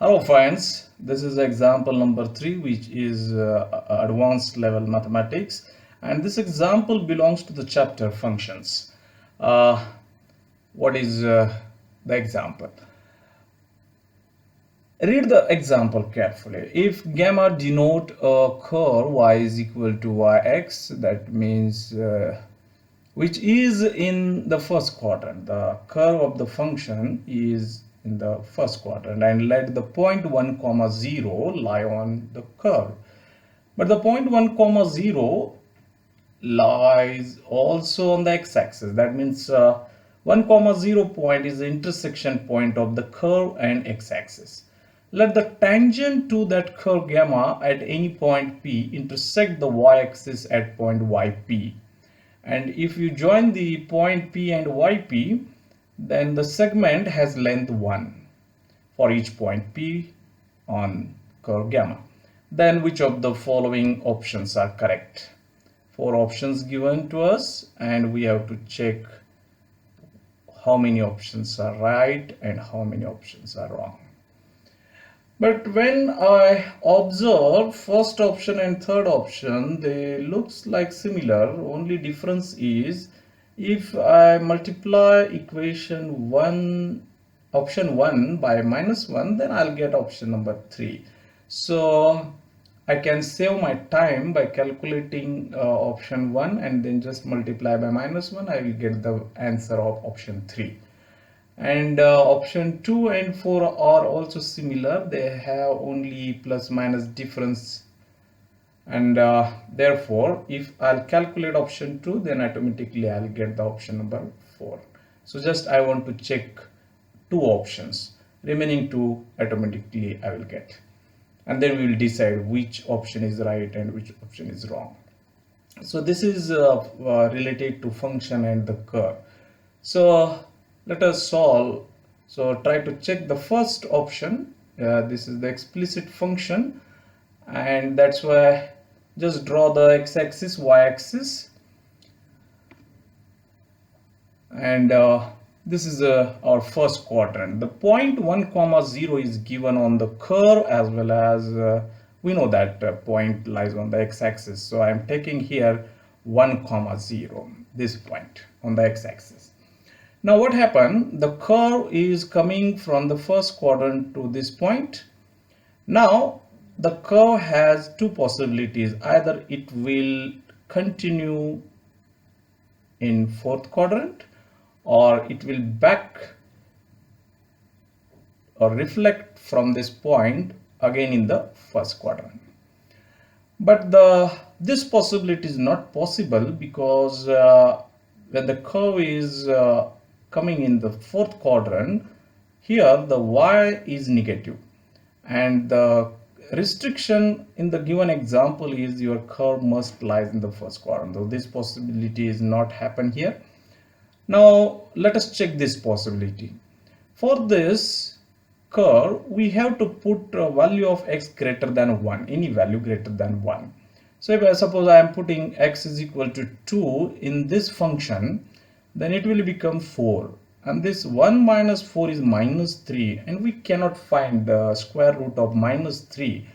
Hello friends, this is example number 3, which is advanced level mathematics, and this example belongs to the chapter functions. Uh, what is the example? Read the example carefully. If gamma denote a curve y is equal to yx, that means which is in the first quadrant. The curve of the function is in the first quadrant, and let the point 1 comma 0 lie on the curve. But the point 1 comma 0 lies also on the x-axis. That means 1 comma 0 point is the intersection point of the curve and x-axis. Let the tangent to that curve gamma at any point P intersect the y-axis at point yp. And if you join the point P and yp, then the segment has length 1 for each point P on curve gamma. Then which of the following options are correct? 4 options given to us, and we have to check how many options are right and how many options are wrong. But when I observe first option and third option, they looks like similar. Only difference is if I multiply equation 1, option 1 by -1, then I'll get option number 3. So I can save my time by calculating option 1 and then just multiply by -1. I will get the answer of option 3. And option 2 and 4 are also similar. They have only plus minus difference, and therefore if I'll calculate option 2, then automatically I'll get the option number 4. So just I want to check 2 options, remaining 2 automatically I will get, and then we will decide which option is right and which option is wrong. So this is related to function and the curve. So let us solve. So try to check the first option. This is the explicit function, and that's why just draw the x-axis, y-axis, and this is our first quadrant. The point 1 comma 0 is given on the curve, as well as we know that point lies on the x-axis. So I am taking here 1 comma 0, this point on the x-axis. Now what happened? The curve is coming from the first quadrant to this point. Now the curve has 2 possibilities. Either it will continue in fourth quadrant, or it will back or reflect from this point again in the first quadrant. But this possibility is not possible because when the curve is coming in the fourth quadrant, here the y is negative, and the restriction in the given example is your curve must lie in the first quadrant. So this possibility is not happen here. Now let us check this possibility. For this curve, we have to put a value of x greater than 1, any value greater than 1. So if I suppose I am putting x is equal to 2 in this function, then it will become 4, and this 1 minus 4 is -3, and we cannot find the square root of -3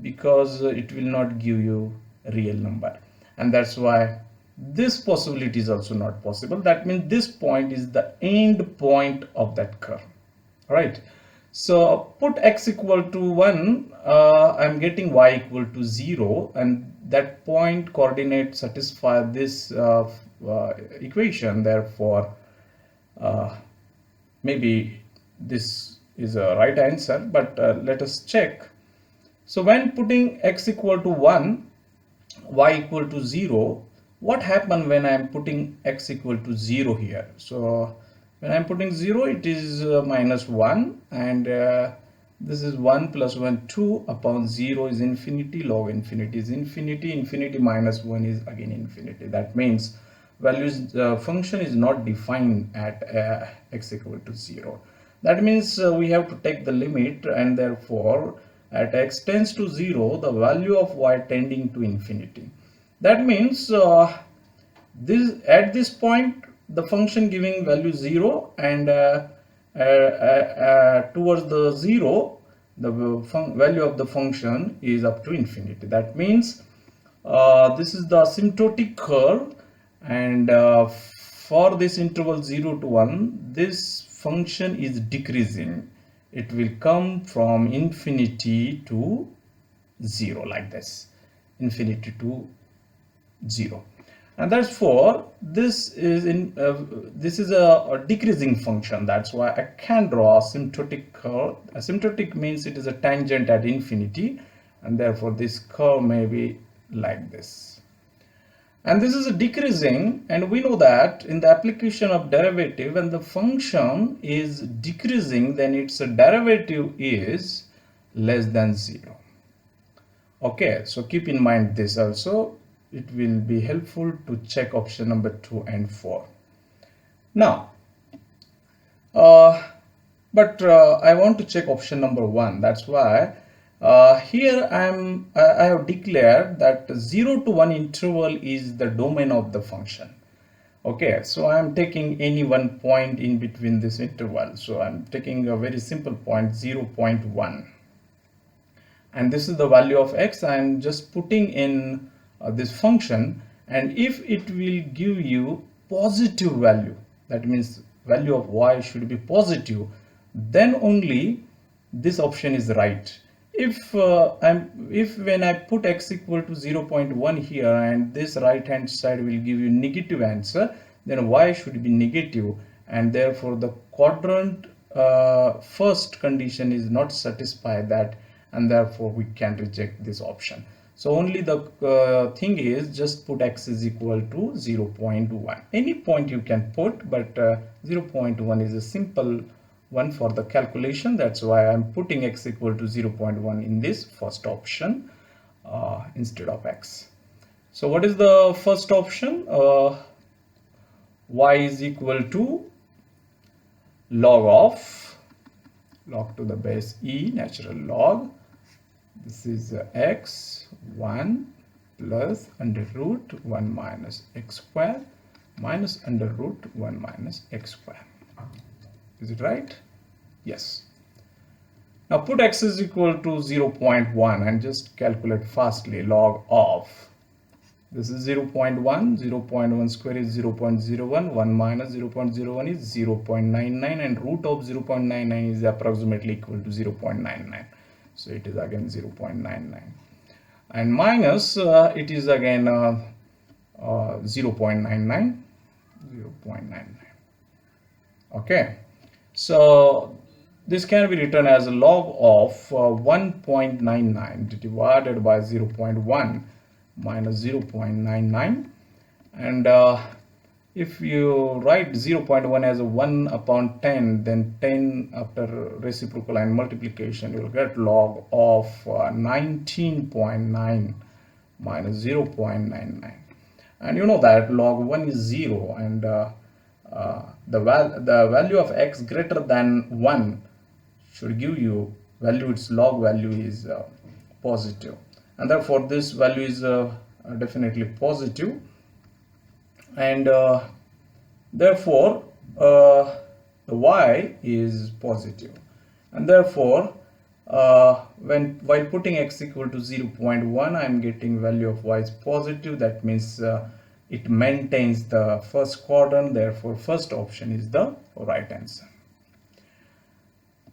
because it will not give you a real number, and that's why this possibility is also not possible. That means this point is the end point of that curve. All right, so put x equal to 1, I'm getting y equal to 0, and that point coordinate satisfy this equation. Therefore maybe this is a right answer, but let us check. So when putting x equal to 1, y equal to 0, what happened when I am putting x equal to 0 here? So when I am putting 0, it is -1, and this is 1 plus 1, 2 upon 0 is infinity, log infinity is infinity, infinity minus 1 is again infinity. That means values function is not defined at x equal to 0. That means we have to take the limit, and therefore at x tends to 0, the value of y tending to infinity. That means at this point the function giving value 0, and towards the 0 the value of the function is up to infinity. That means this is the asymptotic curve, and for this interval 0 to 1, this function is decreasing. It will come from infinity to 0 like this, infinity to 0, and therefore this is a decreasing function. That's why I can draw asymptotic curve. Asymptotic means it is a tangent at infinity, and therefore this curve may be like this. And this is a decreasing, and we know that in the application of derivative, when the function is decreasing, then its derivative is less than 0. Okay, so keep in mind this also. It will be helpful to check option number 2 and 4. Now, I want to check option number 1. That's why here I have declared that 0 to 1 interval is the domain of the function. Okay, so I am taking any one point in between this interval. So I'm taking a very simple point, 0.1. And this is the value of x. I'm just putting in this function, and if it will give you positive value, that means value of y should be positive, then only this option is right. If when I put x equal to 0.1 here, and this right hand side will give you negative answer, then y should be negative, and therefore the quadrant first condition is not satisfied that, and therefore we can reject this option. So only the thing is just put x is equal to 0.1. Any point you can put, but 0.1 is a simple one for the calculation. That's why I'm putting x equal to 0.1 in this first option instead of x. So what is the first option? Y is equal to log to the base e, natural log. This is x 1 plus under root 1 minus x square minus under root 1 minus x square. Is it right? Yes. Now put x is equal to 0.1 and just calculate fastly log of. This is 0.1. 0.1 square is 0.01. 1 minus 0.01 is 0.99, and root of 0.99 is approximately equal to 0.99. So it is again 0.99, and minus it is again 0.99. Okay, so this can be written as a log of 1.99 divided by 0.1 minus 0.99, and if you write 0.1 as a 1 upon 10, then 10 after reciprocal and multiplication, you will get log of 19.9 minus 0.99. And you know that log 1 is 0, and the value of x greater than 1 should give you value, its log value is positive, and therefore this value is definitely positive, and therefore the y is positive, and therefore while putting x equal to 0.1, I am getting value of y is positive. That means it maintains the first quadrant, therefore first option is the right answer.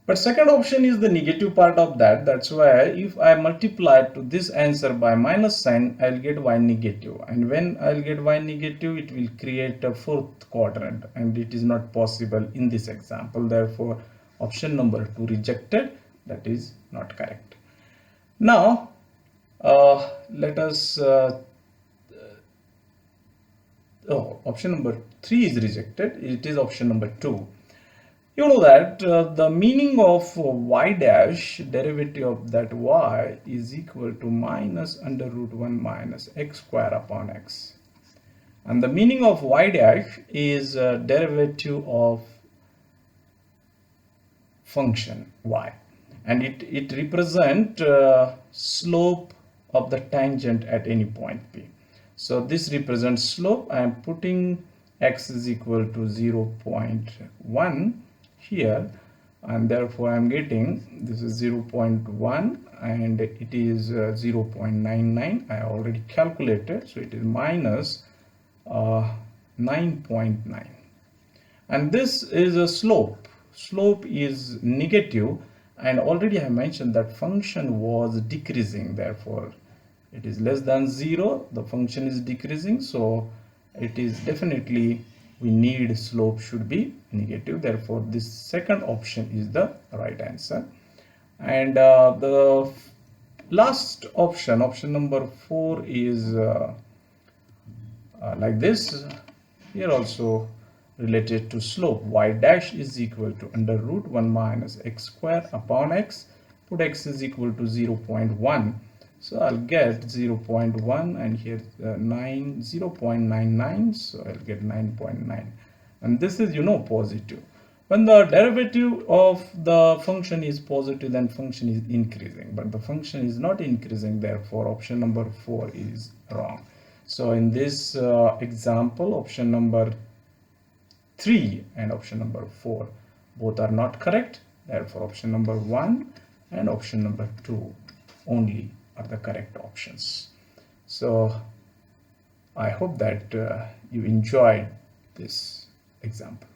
But second option is the negative part of that. That's why if I multiply to this answer by minus sign, I'll get y negative. And when I'll get y negative, it will create a fourth quadrant, and it is not possible in this example. Therefore, option number 2 rejected. That is not correct. Now, let us option number 3 is rejected. It is option number 2. You know that the meaning of y dash, derivative of that y, is equal to minus under root 1 minus x square upon x. And the meaning of y dash is derivative of function y. And it represents slope of the tangent at any point p. So this represents slope. I am putting x is equal to 0.1 here, and therefore I'm getting this is 0.1 and it is 0.99. I already calculated, so it is minus 9.9. And this is a slope is negative, and already I mentioned that function was decreasing, therefore it is less than 0, the function is decreasing, so it is definitely we need slope should be negative, therefore this second option is the right answer. And the last option, option number 4, is like this. Here also related to slope, y dash is equal to under root 1 minus x square upon x. Put x is equal to 0.1, so I'll get 0.1, and here 0.99, so I'll get 9.9. And this is positive. When the derivative of the function is positive, then function is increasing, but the function is not increasing, therefore option number 4 is wrong. So in this example, option number 3 and option number 4 both are not correct, therefore option number 1 and option number 2 only are the correct options. So I hope that you enjoyed this example.